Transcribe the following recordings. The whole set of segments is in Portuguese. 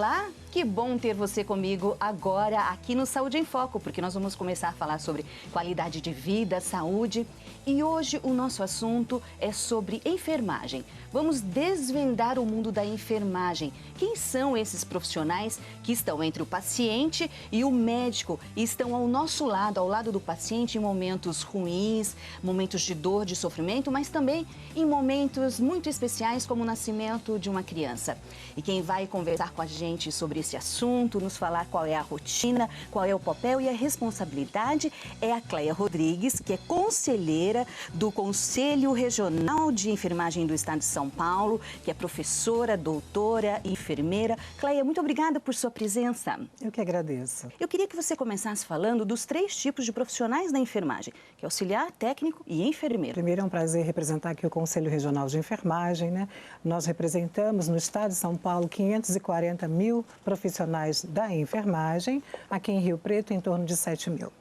Olá, que bom ter você comigo agora aqui no Saúde em Foco, porque nós vamos começar a falar sobre qualidade de vida, saúde. E hoje o nosso assunto é sobre enfermagem. Vamos desvendar o mundo da enfermagem. Quem são esses profissionais que estão entre o paciente e o médico e estão ao nosso lado, ao lado do paciente em momentos ruins, momentos de dor, de sofrimento, mas também em momentos muito especiais como o nascimento de uma criança. E quem vai conversar com a gente sobre esse assunto, nos falar qual é a rotina, qual é o papel e a responsabilidade é a Cleia Rodrigues, que é conselheira do Conselho Regional de Enfermagem do Estado de São Paulo, que é professora, doutora e enfermeira. Cleia, muito obrigada por sua presença. Eu que agradeço. Eu queria que você começasse falando dos 3 tipos de profissionais da enfermagem, que é auxiliar, técnico e enfermeiro. Primeiro é um prazer representar aqui o Conselho Regional de Enfermagem, né? Nós representamos no Estado de São Paulo 540 mil profissionais da enfermagem, aqui em Rio Preto em torno de 7 mil.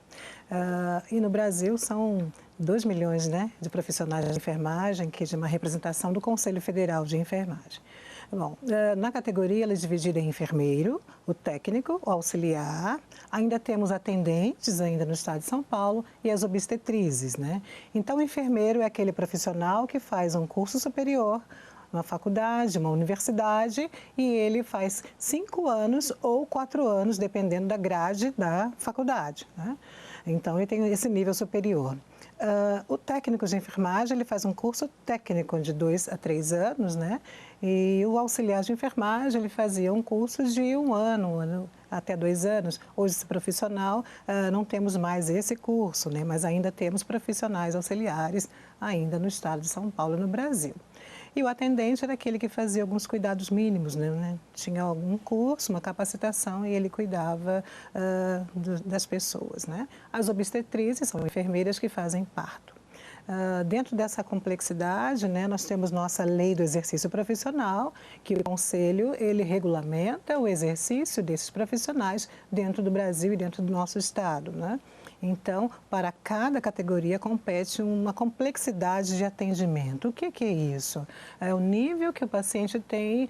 E no Brasil são 2 milhões, né, de profissionais de enfermagem, que é de uma representação do Conselho Federal de Enfermagem. Bom, na categoria ela é dividida em enfermeiro, o técnico, o auxiliar, ainda temos atendentes ainda no estado de São Paulo e as obstetrizes, né? Então o enfermeiro é aquele profissional que faz um curso superior, uma faculdade, uma universidade, e ele faz 5 anos ou 4 anos, dependendo da grade da faculdade, né? Então ele tem esse nível superior. O técnico de enfermagem, ele faz um curso técnico de 2 a 3 anos, né? E o auxiliar de enfermagem, ele fazia um curso de 1 ano até 2 anos. Hoje, esse profissional, não temos mais esse curso, né? Mas ainda temos profissionais auxiliares ainda no estado de São Paulo, no Brasil. E o atendente era aquele que fazia alguns cuidados mínimos, né? Tinha algum curso, uma capacitação e ele cuidava das pessoas, né? As obstetrizes são enfermeiras que fazem parto. Dentro dessa complexidade, né, nós temos nossa lei do exercício profissional, que o Conselho ele regulamenta o exercício desses profissionais dentro do Brasil e dentro do nosso estado, né? Então, para cada categoria compete uma complexidade de atendimento. O que é isso? É o nível que o paciente tem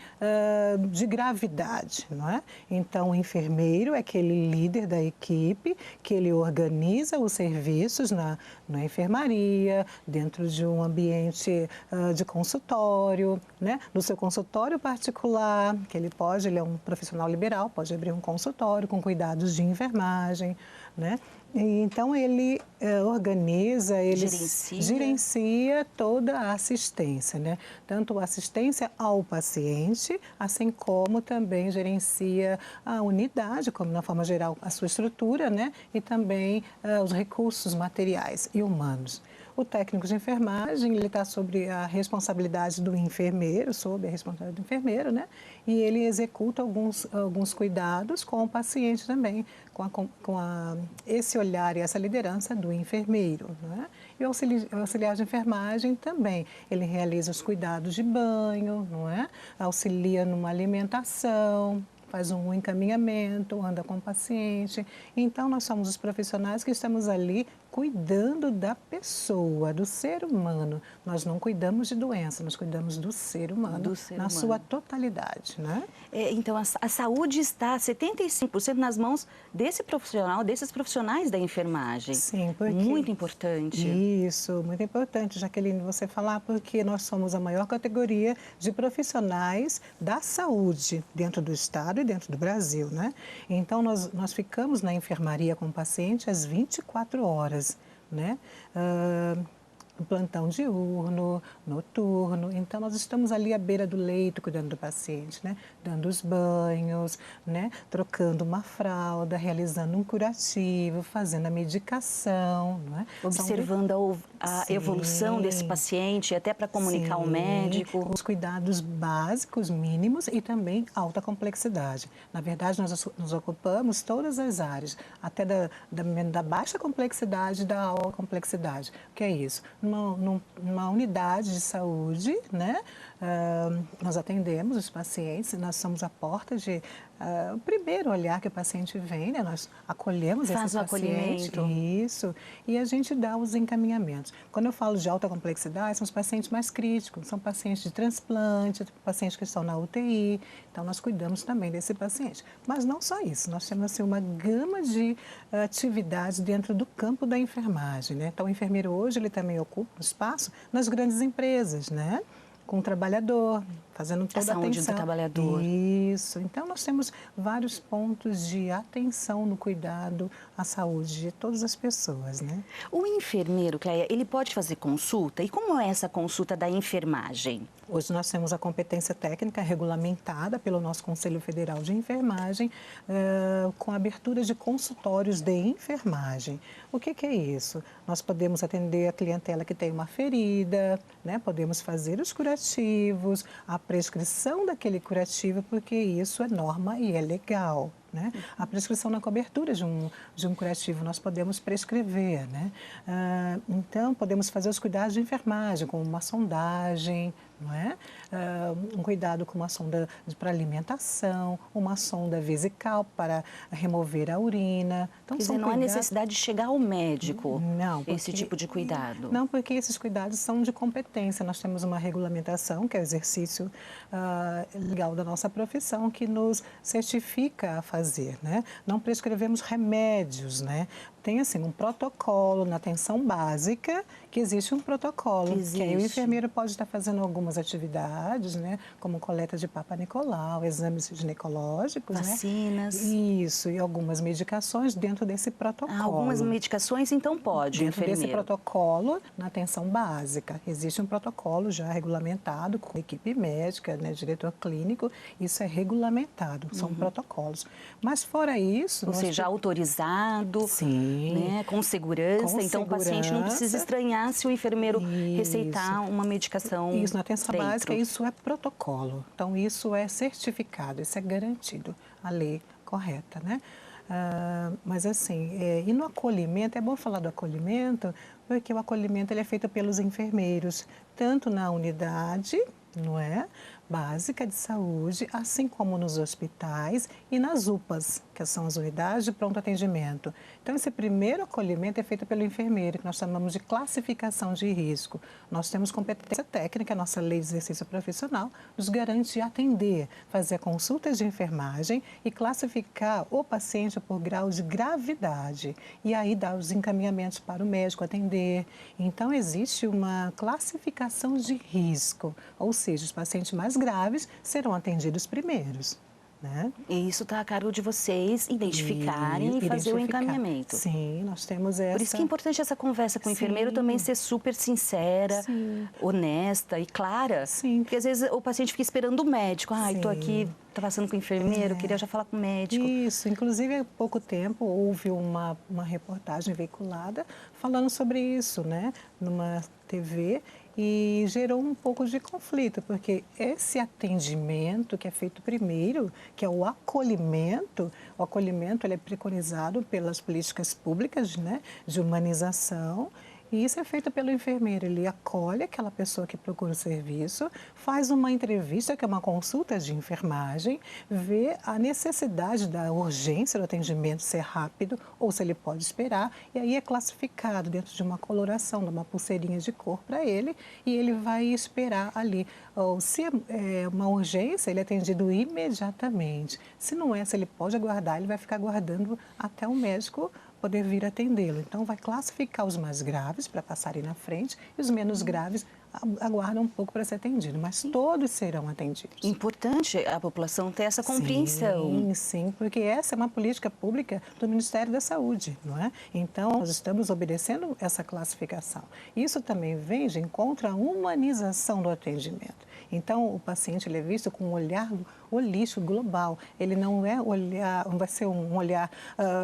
de gravidade, não é? Então, o enfermeiro é aquele líder da equipe que ele organiza os serviços na enfermaria, dentro de um ambiente de consultório, né? No seu consultório particular, que ele é um profissional liberal, pode abrir um consultório com cuidados de enfermagem, né? E então ele organiza, ele gerencia toda a assistência, né? Tanto a assistência ao paciente, assim como também gerencia a unidade, como na forma geral a sua estrutura, né? E também os recursos materiais e humanos. O técnico de enfermagem, ele está sobre a responsabilidade do enfermeiro, sob a responsabilidade do enfermeiro, né? E ele executa alguns cuidados com o paciente também, com esse olhar e essa liderança do enfermeiro, né? E o auxiliar de enfermagem também, ele realiza os cuidados de banho, não é? Auxilia numa alimentação, faz um encaminhamento, anda com o paciente. Então, nós somos os profissionais que estamos ali cuidando da pessoa, do ser humano. Nós não cuidamos de doença, nós cuidamos do ser humano, na sua totalidade, né? Então, a saúde está 75% nas mãos desse profissional, desses profissionais da enfermagem. Sim, porque... Muito importante. Isso, muito importante, Jaqueline, você falar, porque nós somos a maior categoria de profissionais da saúde dentro do Estado e dentro do Brasil, né? Então, nós ficamos na enfermaria com o paciente às 24 horas. Né? Plantão diurno, noturno, então nós estamos ali à beira do leito cuidando do paciente, né? Dando os banhos, né? Trocando uma fralda, realizando um curativo, fazendo a medicação, não é? Observando a evolução desse paciente, até para comunicar ao médico. Os cuidados básicos, mínimos e também alta complexidade. Na verdade, nós ocupamos todas as áreas, até da baixa complexidade e da alta complexidade. O que é isso? Numa unidade de saúde, né? Nós atendemos os pacientes, nós somos a porta o primeiro olhar que o paciente vem, né? Nós acolhemos esse paciente. Faz o acolhimento. Isso, e a gente dá os encaminhamentos. Quando eu falo de alta complexidade, são os pacientes mais críticos, são pacientes de transplante, pacientes que estão na UTI, então nós cuidamos também desse paciente. Mas não só isso, nós temos assim, uma gama de atividades dentro do campo da enfermagem, né? Então o enfermeiro hoje ele também ocupa um espaço nas grandes empresas, né? Com o trabalhador, fazendo toda a saúde atenção. do trabalhador. Isso. Então, nós temos vários pontos de atenção no cuidado à saúde de todas as pessoas, né? O enfermeiro, Cleia, ele pode fazer consulta? E como é essa consulta da enfermagem? Hoje nós temos a competência técnica regulamentada pelo nosso Conselho Federal de Enfermagem, com abertura de consultórios de enfermagem. O que é isso? Nós podemos atender a clientela que tem uma ferida, né? Podemos fazer os curativos, a prescrição daquele curativo, porque isso é norma e é legal. Né? A prescrição na cobertura de um curativo nós podemos prescrever, né? Então, podemos fazer os cuidados de enfermagem, como uma sondagem, não é? Um cuidado com uma sonda para alimentação, uma sonda vesical para remover a urina. Então, quer dizer, não há necessidade de chegar ao médico, não, porque, esse tipo de cuidado? Não, porque esses cuidados são de competência. Nós temos uma regulamentação, que é o exercício legal da nossa profissão, que nos certifica a fazer, né? Não prescrevemos remédios, né? Tem, assim, um protocolo na atenção básica, que existe um protocolo. Que aí o enfermeiro pode estar fazendo algumas atividades, né? Como coleta de Papa Nicolau, exames ginecológicos, vacinas. Né? Isso, e algumas medicações dentro desse protocolo. Algumas medicações, então, pode, dentro enfermeiro. Desse protocolo, na atenção básica. Existe um protocolo já regulamentado com a equipe médica, né? Diretor clínico, isso é regulamentado, são protocolos. Mas fora isso... Ou seja, autorizado. Sim. Né? Com segurança, então o paciente não precisa estranhar se o enfermeiro receitar uma medicação. Isso, na atenção básica, isso é protocolo. Então, isso é certificado, isso é garantido, a lei correta, né? Mas assim, e no acolhimento, é bom falar do acolhimento, porque o acolhimento ele é feito pelos enfermeiros, tanto na unidade, não é? Básica de saúde, assim como nos hospitais e nas UPAs, que são as unidades de pronto atendimento. Então, esse primeiro acolhimento é feito pelo enfermeiro, que nós chamamos de classificação de risco. Nós temos competência técnica, a nossa lei de exercício profissional nos garante atender, fazer consultas de enfermagem e classificar o paciente por grau de gravidade. E aí dar os encaminhamentos para o médico atender. Então, existe uma classificação de risco, ou seja, os pacientes mais graves serão atendidos primeiros. Né? E isso está a cargo de vocês identificarem e fazer o encaminhamento. Sim, nós temos essa... Por isso que é importante essa conversa com o enfermeiro também ser super sincera, honesta e clara. Sim. Porque às vezes o paciente fica esperando o médico. Estou aqui, estou passando com o enfermeiro, queria já falar com o médico. Isso, inclusive há pouco tempo houve uma reportagem veiculada falando sobre isso, né? Numa TV, e gerou um pouco de conflito, porque esse atendimento que é feito primeiro, que é o acolhimento ele é preconizado pelas políticas públicas, né, de humanização, e isso é feito pelo enfermeiro. Ele acolhe aquela pessoa que procura o serviço, faz uma entrevista, que é uma consulta de enfermagem, vê a necessidade da urgência do atendimento ser rápido ou se ele pode esperar, e aí é classificado dentro de uma coloração, de uma pulseirinha de cor para ele, e ele vai esperar ali. Ou se é uma urgência, ele é atendido imediatamente. Se não é, se ele pode aguardar, ele vai ficar aguardando até o médico poder vir atendê-lo. Então, vai classificar os mais graves para passarem na frente e os menos graves aguardam um pouco para ser atendido, mas todos serão atendidos. Importante a população ter essa compreensão. Sim, porque essa é uma política pública do Ministério da Saúde, não é? Então, nós estamos obedecendo essa classificação. Isso também vem de encontro à humanização do atendimento. Então, o paciente ele é visto com um olhar holístico, global. Ele não vai ser um olhar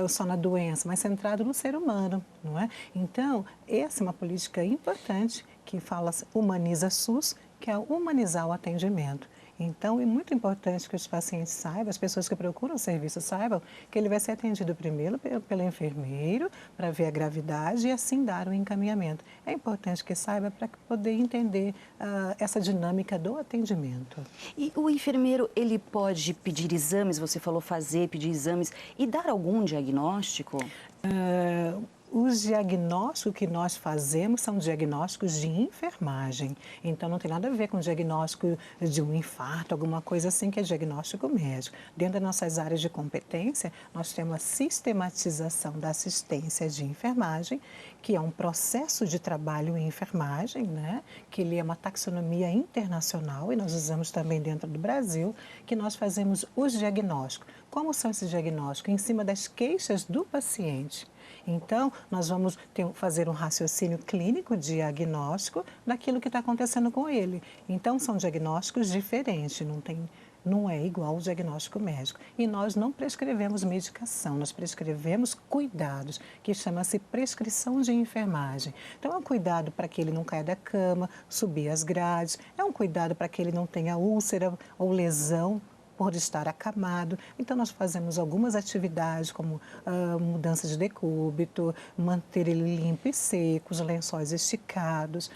só na doença, mas centrado no ser humano, não é? Então, essa é uma política importante que fala humaniza SUS, que é humanizar o atendimento. Então, é muito importante que os pacientes saibam, as pessoas que procuram o serviço saibam que ele vai ser atendido primeiro pelo enfermeiro para ver a gravidade e assim dar o encaminhamento. É importante que saiba para poder entender essa dinâmica do atendimento. E o enfermeiro, ele pode pedir exames, você falou pedir exames e dar algum diagnóstico? Os diagnósticos que nós fazemos são diagnósticos de enfermagem. Então, não tem nada a ver com diagnóstico de um infarto, alguma coisa assim, que é diagnóstico médico. Dentro das nossas áreas de competência, nós temos a sistematização da assistência de enfermagem, que é um processo de trabalho em enfermagem, né? Que ele é uma taxonomia internacional e nós usamos também dentro do Brasil, que nós fazemos os diagnósticos. Como são esses diagnósticos? Em cima das queixas do paciente. Então, nós vamos fazer um raciocínio clínico diagnóstico daquilo que está acontecendo com ele. Então, são diagnósticos diferentes, não é igual ao diagnóstico médico. E nós não prescrevemos medicação, nós prescrevemos cuidados, que chama-se prescrição de enfermagem. Então, é um cuidado para que ele não caia da cama, subir as grades, é um cuidado para que ele não tenha úlcera ou lesão por estar acamado. Então, nós fazemos algumas atividades, como mudança de decúbito, manter ele limpo e seco, os lençóis esticados.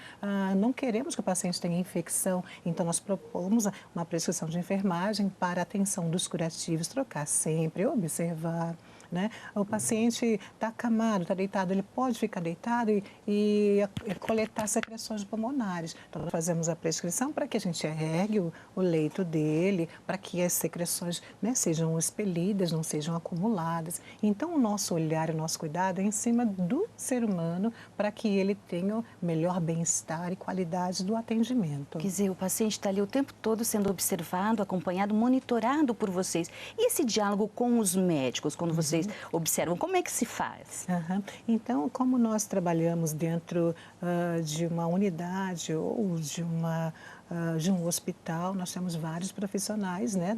Não queremos que o paciente tenha infecção, então nós propomos uma prescrição de enfermagem para a atenção dos curativos, trocar sempre, observar. Né? O paciente está acamado, está deitado, ele pode ficar deitado e coletar secreções pulmonares. Então, nós fazemos a prescrição para que a gente ergue o leito dele, para que as secreções, né, sejam expelidas, não sejam acumuladas. Então, o nosso olhar, o nosso cuidado é em cima do ser humano para que ele tenha o melhor bem-estar e qualidade do atendimento. Quer dizer, o paciente está ali o tempo todo sendo observado, acompanhado, monitorado por vocês. E esse diálogo com os médicos, quando vocês observam, como é que se faz? Então, como nós trabalhamos dentro de uma unidade ou de um hospital, nós temos vários profissionais, né,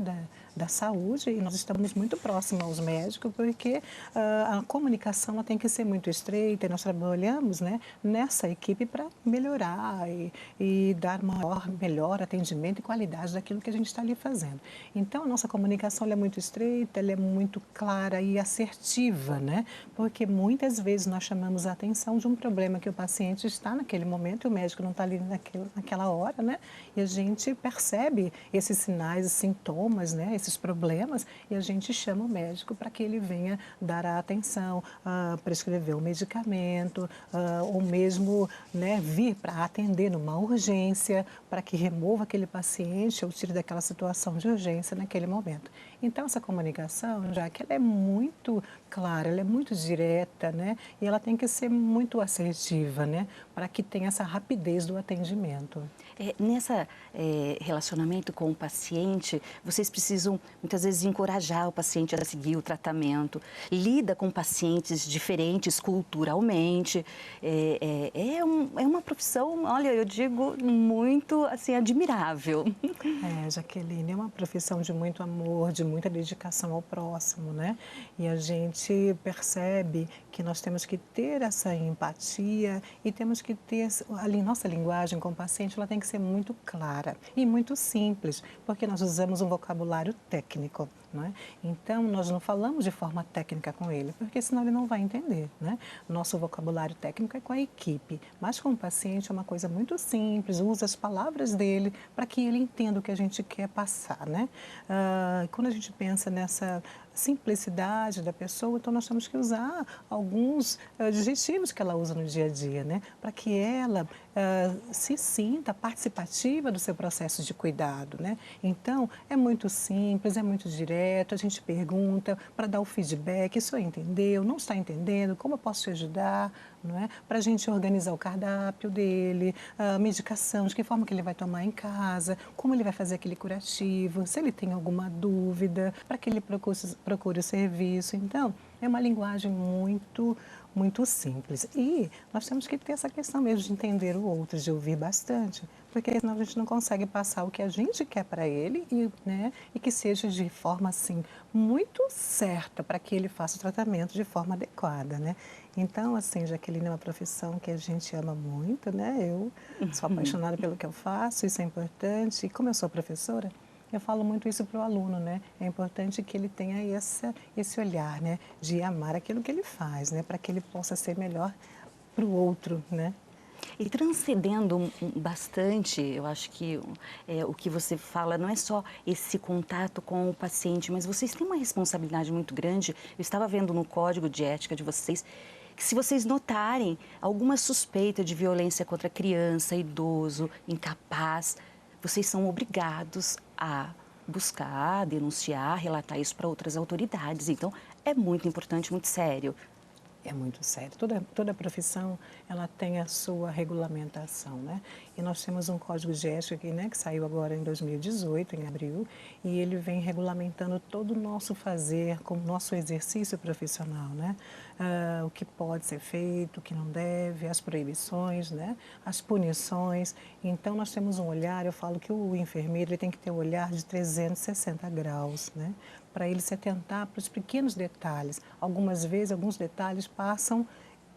da saúde e nós estamos muito próximos aos médicos porque a comunicação ela tem que ser muito estreita e nós trabalhamos, né, nessa equipe para melhorar e dar melhor atendimento e qualidade daquilo que a gente está ali fazendo. Então, a nossa comunicação ela é muito estreita, ela é muito clara e assertiva, né, porque muitas vezes nós chamamos a atenção de um problema que o paciente está naquele momento e o médico não está ali naquela hora, né, e a gente percebe esses sinais, esses sintomas, né, esses problemas, e a gente chama o médico para que ele venha dar a atenção, prescrever o medicamento, ou mesmo, né, vir para atender numa urgência, para que remova aquele paciente ou tire daquela situação de urgência naquele momento. Então, essa comunicação, já que ela é muito clara, ela é muito direta, né, e ela tem que ser muito assertiva, né, para que tenha essa rapidez do atendimento. Nesse relacionamento com o paciente, vocês precisam muitas vezes encorajar o paciente a seguir o tratamento, lida com pacientes diferentes culturalmente. É uma profissão, olha, eu digo, muito assim, admirável. Jaqueline, é uma profissão de muito amor, de muita dedicação ao próximo, né? E a gente percebe que nós temos que ter essa empatia e temos que ter, nossa linguagem com o paciente, ela tem que ser muito clara e muito simples, porque nós usamos um vocabulário técnico, não é? Então, nós não falamos de forma técnica com ele, porque senão ele não vai entender, né? Nosso vocabulário técnico é com a equipe, mas com o paciente é uma coisa muito simples, usa as palavras dele para que ele entenda o que a gente quer passar, né? Quando a gente pensa nessa simplicidade da pessoa, então nós temos que usar alguns adjetivos que ela usa no dia a dia, né? Para que ela se sinta participativa do seu processo de cuidado, né? Então, é muito simples, é muito direto, a gente pergunta para dar o feedback, isso entendeu, não está entendendo, como eu posso te ajudar, não é? Para a gente organizar o cardápio dele, a medicação, de que forma que ele vai tomar em casa, como ele vai fazer aquele curativo, se ele tem alguma dúvida, para que ele procure o serviço. Então, é uma linguagem muito simples. E nós temos que ter essa questão mesmo de entender o outro, de ouvir bastante, porque senão a gente não consegue passar o que a gente quer para ele e que seja de forma assim muito certa para que ele faça o tratamento de forma adequada, né? Então, assim, Jaqueline, é uma profissão que a gente ama muito, né? Eu sou apaixonada pelo que eu faço, isso é importante. E como eu sou professora, Eu falo muito isso para o aluno, né? É importante que ele tenha esse olhar, né? De amar aquilo que ele faz, né? Para que ele possa ser melhor para o outro, né? E transcendendo bastante, eu acho que o que você fala não é só esse contato com o paciente, mas vocês têm uma responsabilidade muito grande. Eu estava vendo no código de ética de vocês que se vocês notarem alguma suspeita de violência contra criança, idoso, incapaz, vocês são obrigados a buscar, denunciar, relatar isso para outras autoridades. Então, é muito importante, muito sério. É muito sério. Toda profissão, ela tem a sua regulamentação, né? E nós temos um código de ética aqui, né, que saiu agora em 2018, em abril, e ele vem regulamentando todo o nosso fazer, como nosso exercício profissional, né? O que pode ser feito, o que não deve, as proibições, né? As punições. Então, nós temos um olhar, eu falo que o enfermeiro ele tem que ter um olhar de 360 graus, né? Para ele se atentar para os pequenos detalhes. Algumas vezes, alguns detalhes passam,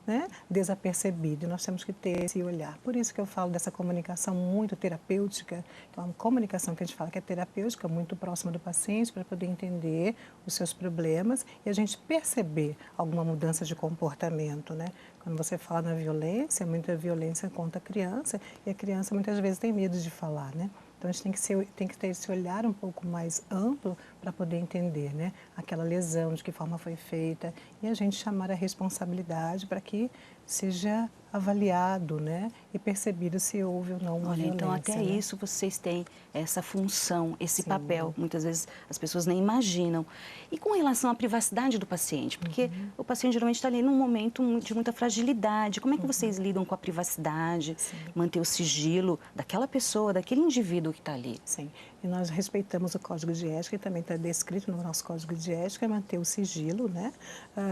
né, desapercebidos, e nós temos que ter esse olhar. Por isso que eu falo dessa comunicação muito terapêutica, que é uma comunicação que a gente fala que é terapêutica, muito próxima do paciente, para poder entender os seus problemas e a gente perceber alguma mudança de comportamento, né? Quando você fala na violência, muita violência contra a criança, e a criança muitas vezes tem medo de falar, né? Então, a gente tem que ter esse olhar um pouco mais amplo para poder entender, né? Aquela lesão, de que forma foi feita, e a gente chamar a responsabilidade para que seja avaliado, né? E percebido se houve ou não uma Olha, violência. então até né? isso vocês têm essa função, esse Sim. papel. Muitas vezes as pessoas nem imaginam. E com relação à privacidade do paciente, porque o paciente geralmente está ali num momento de muita fragilidade. Como é que vocês lidam com a privacidade, manter o sigilo daquela pessoa, daquele indivíduo que está ali? Sim, e nós respeitamos o código de ética, e também está descrito no nosso código de ética, manter o sigilo, né,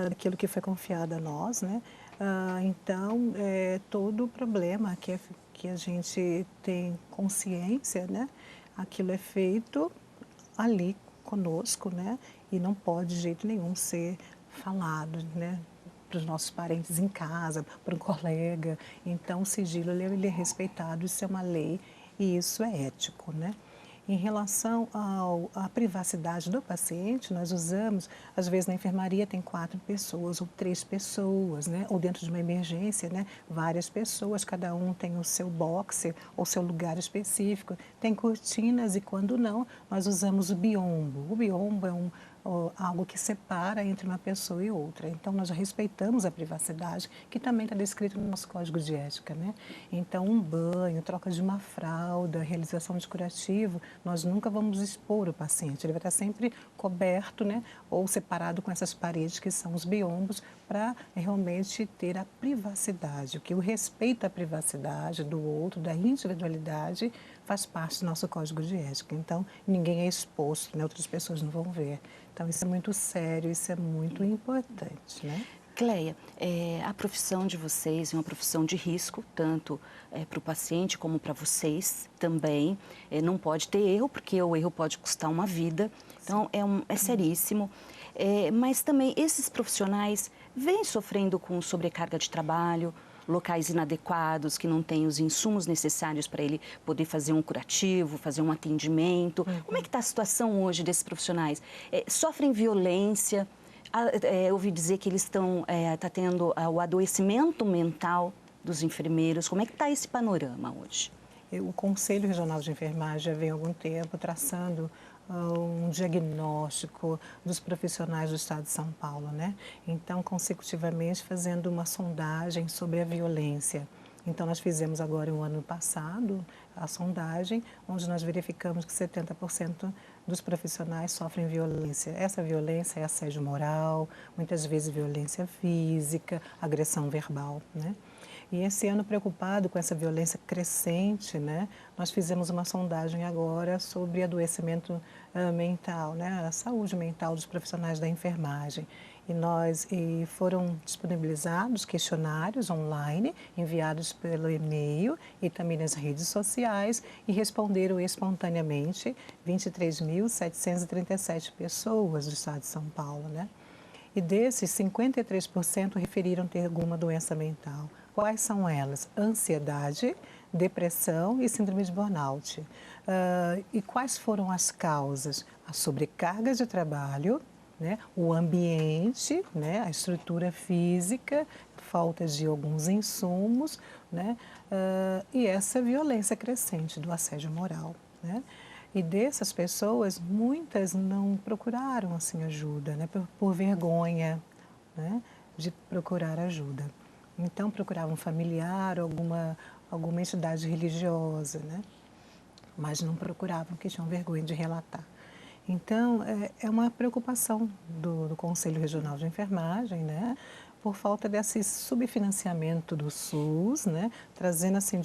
daquilo que foi confiado a nós, né. Então, todo o problema que a gente tem consciência, né, aquilo é feito ali conosco, né, e não pode de jeito nenhum ser falado, né, para os nossos parentes em casa, para um colega. Então, o sigilo ele é respeitado, isso é uma lei e isso é ético, né? Em relação à privacidade do paciente, nós usamos, às vezes na enfermaria tem 4 pessoas ou 3 pessoas, né? Ou dentro de uma emergência, né? Várias pessoas, cada um tem o seu boxe ou seu lugar específico, tem cortinas e quando não, nós usamos o biombo. O biombo é algo que separa entre uma pessoa e outra. Então, nós respeitamos a privacidade, que também está descrito no nosso código de ética, né? Então, um banho, troca de uma fralda, realização de curativo, nós nunca vamos expor o paciente. Ele vai estar sempre coberto, né? Ou separado com essas paredes que são os biombos, para realmente ter a privacidade, que o respeito à privacidade do outro, da individualidade, faz parte do nosso código de ética. Então, ninguém é exposto, né? Outras pessoas não vão ver. Então, isso é muito sério, isso é muito importante, né? Cleia, a profissão de vocês é uma profissão de risco, tanto para o paciente como para vocês também. Não pode ter erro, porque o erro pode custar uma vida. Então, é seríssimo. Mas também esses profissionais vêm sofrendo com sobrecarga de trabalho, locais inadequados, que não têm os insumos necessários para ele poder fazer um curativo, fazer um atendimento. Como é que está a situação hoje desses profissionais? Sofrem violência? Ouvi dizer que eles estão tendo o adoecimento mental dos enfermeiros. Como é que está esse panorama hoje? O Conselho Regional de Enfermagem já vem há algum tempo traçando um diagnóstico dos profissionais do Estado de São Paulo, né? Então, consecutivamente, fazendo uma sondagem sobre a violência. Então, nós fizemos agora, no ano passado, a sondagem, onde nós verificamos que 70% dos profissionais sofrem violência. Essa violência é assédio moral, muitas vezes violência física, agressão verbal, né? E esse ano, preocupado com essa violência crescente, né, nós fizemos uma sondagem agora sobre adoecimento mental, né, a saúde mental dos profissionais da enfermagem. E foram disponibilizados questionários online, enviados pelo e-mail e também nas redes sociais, e responderam espontaneamente 23.737 pessoas do estado de São Paulo, né? E desses, 53% referiram ter alguma doença mental. Quais são elas? Ansiedade, depressão e síndrome de burnout. E quais foram as causas? A sobrecarga de trabalho, né? O ambiente, né? A estrutura física, falta de alguns insumos, né? E essa violência crescente do assédio moral, né? E dessas pessoas, muitas não procuraram assim ajuda, né? Por vergonha, né? De procurar ajuda. Então procuravam um familiar, alguma entidade religiosa, né? Mas não procuravam, porque tinham vergonha de relatar. Então, é uma preocupação do Conselho Regional de Enfermagem, né? Por falta desse subfinanciamento do SUS, né? Trazendo assim,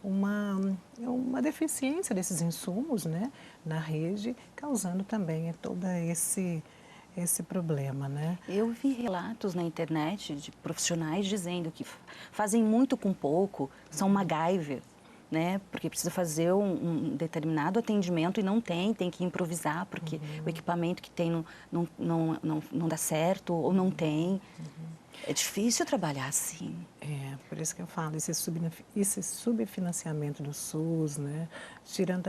uma deficiência desses insumos, né? Na rede, causando também todo esse problema, né? Eu vi relatos na internet de profissionais dizendo que fazem muito com pouco, são MacGyver, né? Porque precisa fazer um determinado atendimento e não tem que improvisar, porque o equipamento que tem não dá certo ou não tem. É difícil trabalhar assim. Por isso que eu falo, esse subfinanciamento do SUS, né? Tirando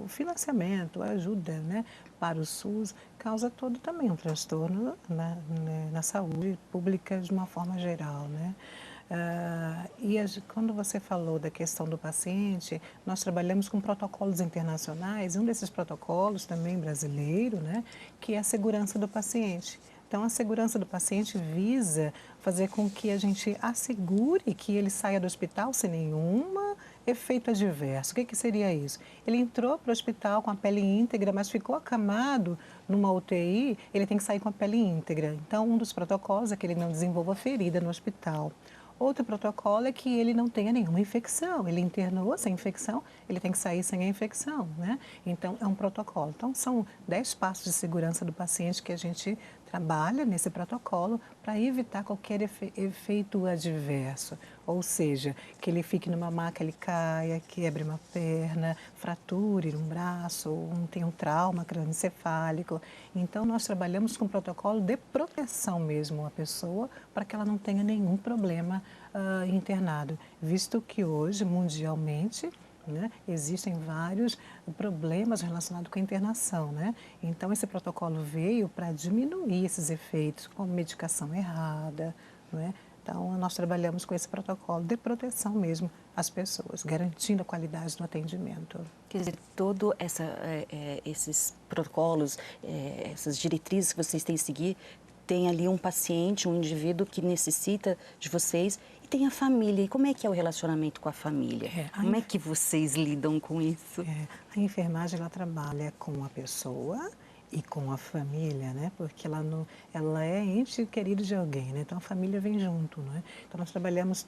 o financiamento, a ajuda, né? Para o SUS, causa todo também um transtorno na saúde pública de uma forma geral, né? Quando você falou da questão do paciente, nós trabalhamos com protocolos internacionais, um desses protocolos também brasileiro, né? Que é a segurança do paciente. Então, a segurança do paciente visa fazer com que a gente assegure que ele saia do hospital sem nenhum efeito adverso. O que seria isso? Ele entrou para o hospital com a pele íntegra, mas ficou acamado numa UTI, ele tem que sair com a pele íntegra. Então, um dos protocolos é que ele não desenvolva ferida no hospital. Outro protocolo é que ele não tenha nenhuma infecção. Ele internou sem infecção, ele tem que sair sem a infecção, né? Então, é um protocolo. Então, são 10 passos de segurança do paciente que a gente trabalha nesse protocolo para evitar qualquer efeito adverso. Ou seja, que ele fique numa maca, ele caia, quebre uma perna, frature um braço, ou tenha um trauma crânioencefálico. Então, nós trabalhamos com protocolo de proteção mesmo à pessoa para que ela não tenha nenhum problema internado, visto que hoje, mundialmente, né, existem vários problemas relacionados com a internação, né? Então, esse protocolo veio para diminuir esses efeitos, como medicação errada, né? Então, nós trabalhamos com esse protocolo de proteção mesmo às pessoas, garantindo a qualidade do atendimento. Quer dizer, todos esses protocolos, essas diretrizes que vocês têm que seguir, tem ali um paciente, um indivíduo que necessita de vocês e tem a família. E como é que é o relacionamento com a família? Como é que vocês lidam com isso? A enfermagem, ela trabalha com a pessoa e com a família, né? Porque ela é ente querido de alguém, né? Então a família vem junto, né? Então nós trabalhamos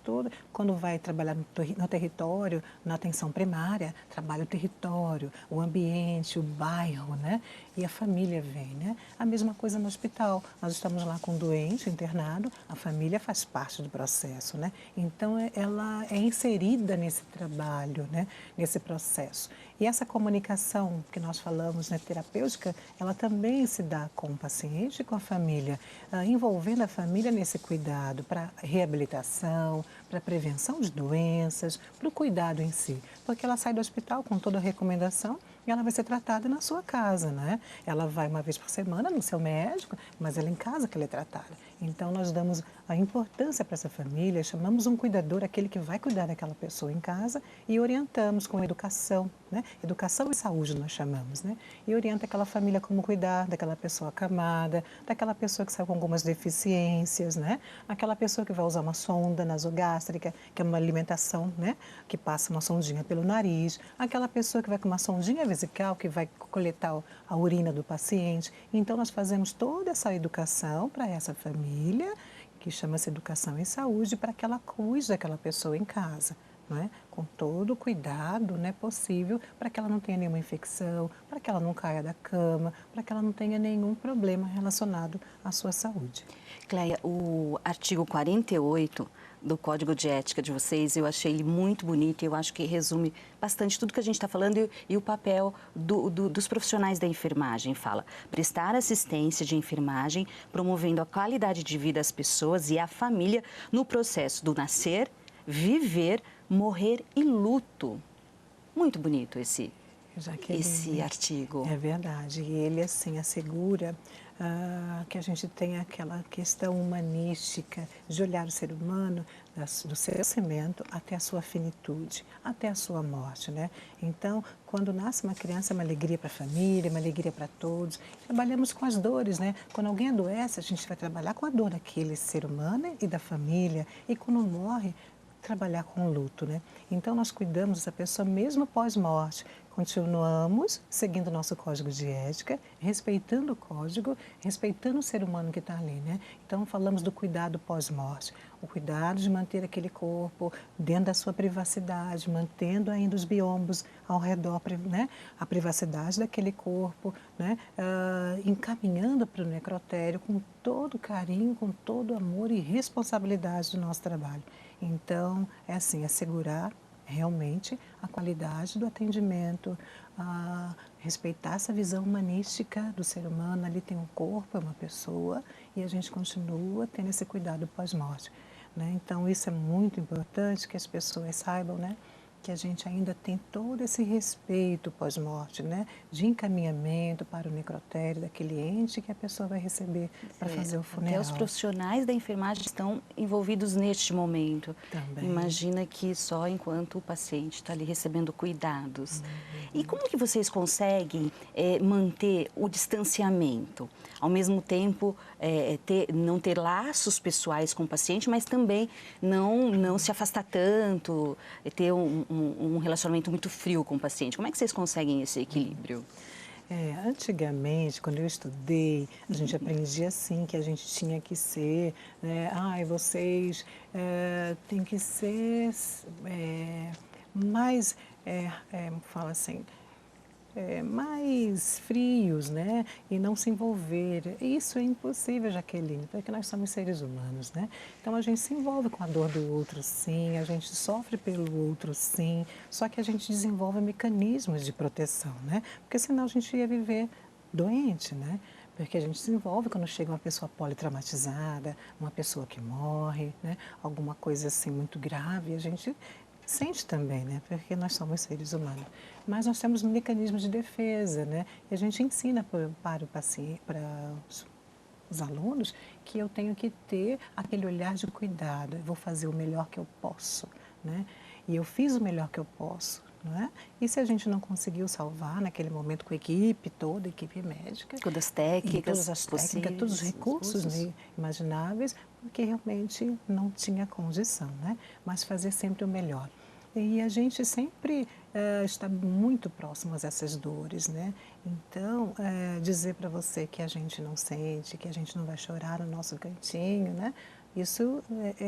quando vai trabalhar no território, na atenção primária, trabalha o território, o ambiente, o bairro, né? E a família vem, né? A mesma coisa no hospital. Nós estamos lá com um doente internado, a família faz parte do processo, né? Então ela é inserida nesse trabalho, né? Nesse processo. E essa comunicação que nós falamos, né, terapêutica, ela também se dá com o paciente e com a família, envolvendo a família nesse cuidado para reabilitação, para prevenção de doenças, para o cuidado em si. Porque ela sai do hospital com toda a recomendação e ela vai ser tratada na sua casa, né? Ela vai uma vez por semana no seu médico, mas ela é em casa que ela é tratada. Então, nós damos a importância para essa família, chamamos um cuidador, aquele que vai cuidar daquela pessoa em casa e orientamos com educação, né? Educação e saúde nós chamamos, né? E orienta aquela família como cuidar daquela pessoa acamada, daquela pessoa que saiu com algumas deficiências, né? Aquela pessoa que vai usar uma sonda nasogástrica, que é uma alimentação, né? Que passa uma sondinha pelo nariz, aquela pessoa que vai com uma sondinha vesical, que vai coletar a urina do paciente. Então, nós fazemos toda essa educação para essa família, que chama-se Educação em Saúde, para que ela cuide daquela pessoa em casa, não é? Com todo o cuidado, né, possível, para que ela não tenha nenhuma infecção, para que ela não caia da cama, para que ela não tenha nenhum problema relacionado à sua saúde. Cleia, o artigo 48 do Código de Ética de vocês, eu achei ele muito bonito e eu acho que resume bastante tudo que a gente está falando e o papel dos profissionais da enfermagem. Fala, prestar assistência de enfermagem, promovendo a qualidade de vida às pessoas e à família no processo do nascer, viver, morrer e luto. Muito bonito esse Jaqueline, artigo. É verdade. E ele, assim, assegura que a gente tem aquela questão humanística de olhar o ser humano do seu nascimento até a sua finitude, até a sua morte, né? Então, quando nasce uma criança, é uma alegria para a família, uma alegria para todos. Trabalhamos com as dores, né? Quando alguém adoece, a gente vai trabalhar com a dor daquele ser humano e da família. E quando morre, trabalhar com o luto, né? Então, nós cuidamos dessa pessoa mesmo pós-morte. Continuamos seguindo o nosso código de ética, respeitando o código, respeitando o ser humano que está ali, né? Então, falamos do cuidado pós-morte. O cuidado de manter aquele corpo dentro da sua privacidade, mantendo ainda os biombos ao redor, né? A privacidade daquele corpo, né? Encaminhando para o necrotério com todo carinho, com todo amor e responsabilidade do nosso trabalho. Então, é assim, assegurar realmente a qualidade do atendimento, respeitar essa visão humanística do ser humano. Ali tem um corpo, é uma pessoa, e a gente continua tendo esse cuidado pós-morte, né? Então, isso é muito importante que as pessoas saibam, né? Que a gente ainda tem todo esse respeito pós-morte, né? De encaminhamento para o necrotério daquele ente que a pessoa vai receber para fazer o funeral. Até os profissionais da enfermagem estão envolvidos neste momento. Também. Imagina que só enquanto o paciente está ali recebendo cuidados. E como que vocês conseguem manter o distanciamento? Ao mesmo tempo, não ter laços pessoais com o paciente, mas também não se afastar tanto, ter um relacionamento muito frio com o paciente. Como é que vocês conseguem esse equilíbrio? Antigamente, quando eu estudei, a gente aprendia assim, que a gente tinha que ser, né? Vocês têm que ser mais, fala assim, mais frios, né? E não se envolver. Isso é impossível, Jaqueline, porque nós somos seres humanos, né? Então, a gente se envolve com a dor do outro, sim, a gente sofre pelo outro, sim, só que a gente desenvolve mecanismos de proteção, né? Porque senão a gente ia viver doente, né? Porque a gente se envolve quando chega uma pessoa politraumatizada, uma pessoa que morre, né? Alguma coisa assim muito grave, a gente sente também, né? Porque nós somos seres humanos. Mas nós temos mecanismos de defesa, né? E a gente ensina para o paciente, para os alunos, que eu tenho que ter aquele olhar de cuidado. Eu vou fazer o melhor que eu posso, né? E eu fiz o melhor que eu posso, não é? E se a gente não conseguiu salvar naquele momento com a equipe toda, a equipe médica, todas as técnicas, todos os recursos imagináveis, porque realmente não tinha condição, né? Mas fazer sempre o melhor. E a gente sempre está muito próximo a essas dores, né? Então, dizer para você que a gente não sente, que a gente não vai chorar no nosso cantinho, né? Isso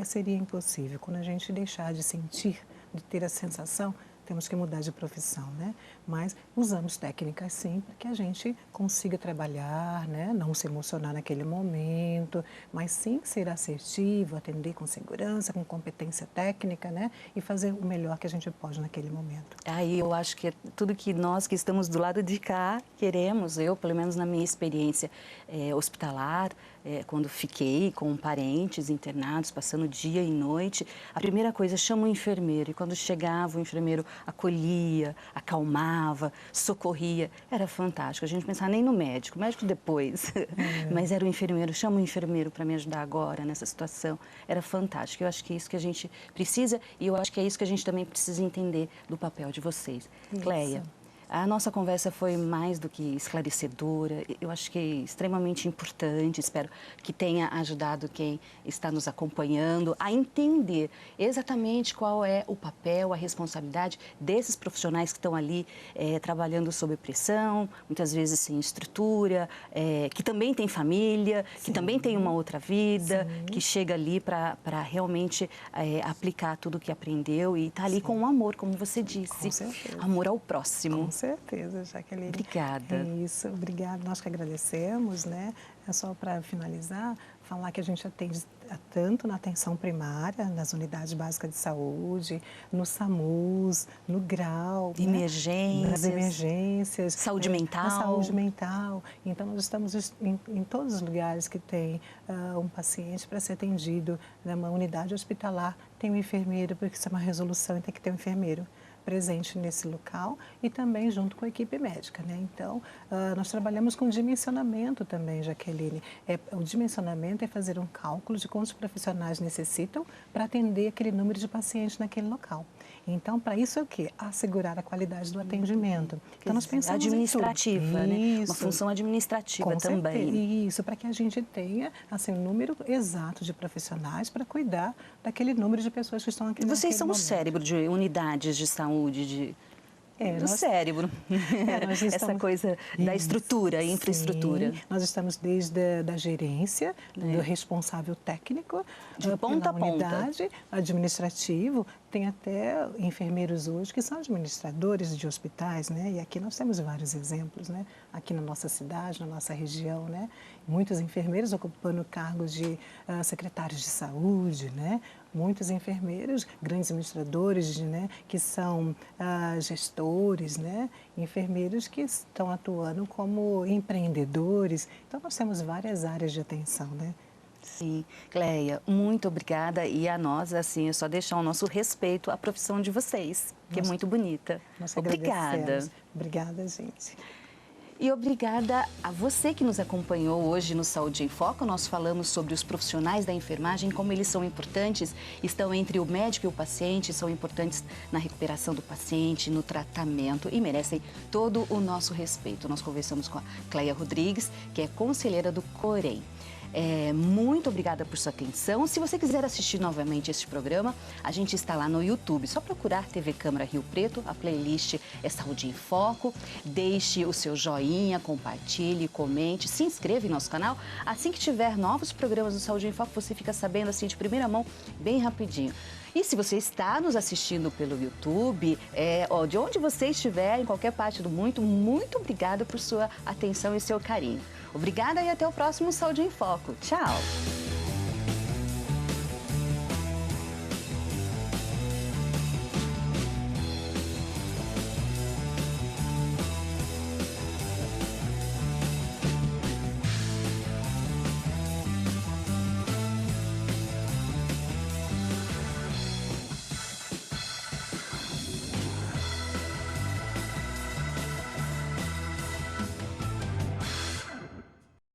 seria impossível. Quando a gente deixar de sentir, de ter a sensação, temos que mudar de profissão, né? Mas usamos técnicas sim para que a gente consiga trabalhar, né? Não se emocionar naquele momento, mas sim ser assertivo, atender com segurança, com competência técnica, né? E fazer o melhor que a gente pode naquele momento. Aí eu acho que é tudo que nós que estamos do lado de cá queremos, eu, pelo menos na minha experiência hospitalar, quando fiquei com parentes internados, passando dia e noite, a primeira coisa, chama o enfermeiro. E quando chegava, o enfermeiro acolhia, acalmava, socorria. Era fantástico. A gente não pensava nem no médico, o médico depois. Mas era o enfermeiro, chama o enfermeiro para me ajudar agora nessa situação. Era fantástico. Eu acho que é isso que a gente precisa e eu acho que é isso que a gente também precisa entender do papel de vocês. Isso. Cleia, a nossa conversa foi mais do que esclarecedora, eu acho que é extremamente importante, espero que tenha ajudado quem está nos acompanhando a entender exatamente qual é o papel, a responsabilidade desses profissionais que estão ali trabalhando sob pressão, muitas vezes sem estrutura, que também tem família, sim, que também tem uma outra vida, sim, que chega ali para realmente aplicar tudo o que aprendeu e está ali, sim, com o amor, como você disse, com certeza, amor ao próximo. Com certeza, Jaqueline. Obrigada. É isso, obrigada. Nós que agradecemos, né? É só para finalizar, falar que a gente atende tanto na atenção primária, nas unidades básicas de saúde, no SAMUS, no GRAU, emergências, nas emergências, saúde mental. Na saúde mental. Então, nós estamos em todos os lugares que tem um paciente para ser atendido. Numa unidade hospitalar tem um enfermeiro, porque isso é uma resolução e tem que ter um enfermeiro. presente nesse local e também junto com a equipe médica, né? Então, nós trabalhamos com dimensionamento também, Jaqueline. O dimensionamento é fazer um cálculo de quantos profissionais necessitam para atender aquele número de pacientes naquele local. Então, para isso é o quê? Assegurar a qualidade do atendimento. Então, nós pensamos administrativa, né? Isso. Uma função administrativa também. Isso, para que a gente tenha assim, um número exato de profissionais para cuidar daquele número de pessoas que estão aqui. Vocês são o cérebro de unidades de saúde, do cérebro, essa coisa da estrutura, infraestrutura. Sim, nós estamos desde a gerência, do responsável técnico, de ponta a ponta, unidade, administrativo, tem até enfermeiros hoje que são administradores de hospitais, né? E aqui nós temos vários exemplos, né? Aqui na nossa cidade, na nossa região, né? Muitos enfermeiros ocupando cargos de secretários de saúde, né? Muitos enfermeiros, grandes administradores, né? Que são gestores, né? Enfermeiros que estão atuando como empreendedores. Então, nós temos várias áreas de atenção, né? Sim. Cleia, muito obrigada. E a nós, assim, é só deixar o nosso respeito à profissão de vocês, que é muito bonita. Obrigada. Obrigada, gente. E obrigada a você que nos acompanhou hoje no Saúde em Foco. Nós falamos sobre os profissionais da enfermagem, como eles são importantes, estão entre o médico e o paciente, são importantes na recuperação do paciente, no tratamento e merecem todo o nosso respeito. Nós conversamos com a Cleia Rodrigues, que é conselheira do Corém. Muito obrigada por sua atenção. Se você quiser assistir novamente este programa, a gente está lá no YouTube. Só procurar TV Câmara Rio Preto, a playlist é Saúde em Foco. Deixe o seu joinha, compartilhe, comente, se inscreva em nosso canal. Assim que tiver novos programas do Saúde em Foco, você fica sabendo assim de primeira mão, bem rapidinho. E se você está nos assistindo pelo YouTube, de onde você estiver, em qualquer parte do mundo, muito obrigada por sua atenção e seu carinho. Obrigada e até o próximo Saúde em Foco. Tchau!